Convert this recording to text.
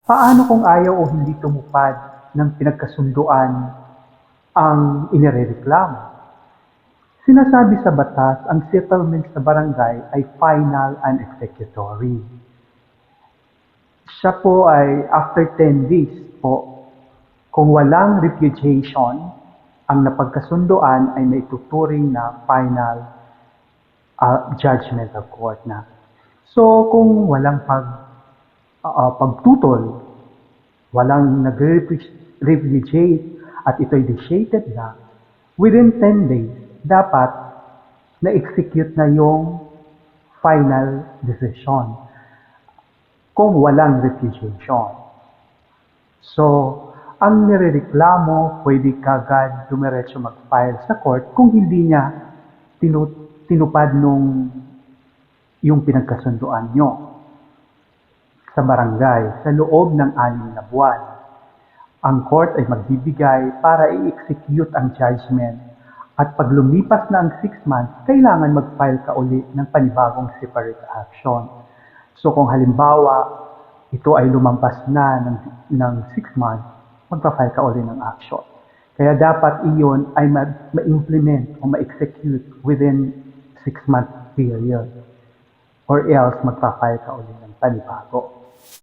Paano kung ayaw o hindi tumupad ng pinagkasunduan ang inirereklamo? Sinasabi sa batas, ang settlement sa barangay ay final and executory. Siya po ay after 10 days po, kung walang repudiation, ang napagkasunduan ay maituturing na final judgment of court na. So kung walang pagtutol, walang nag-repudiate at ito'y vitiated na, within 10 days, dapat na-execute na yung final decision kung walang repudiation. So, ang nirereklamo, pwede kagad dumiretso mag-file sa court kung hindi niya tinupad yung pinagkasunduan nyo sa barangay sa loob ng 6 na buwan. Ang court ay magbibigay para i-execute ang judgment at pag lumipas na ang 6 months, kailangan mag-file ka uli ng panibagong separate action. So kung halimbawa, ito ay lumampas na ng 6 months, magpa-file ka uli ng action. Kaya dapat iyon ay ma-implement o ma-execute within 6 month period. Or else magpa-file ka uli ng panibago.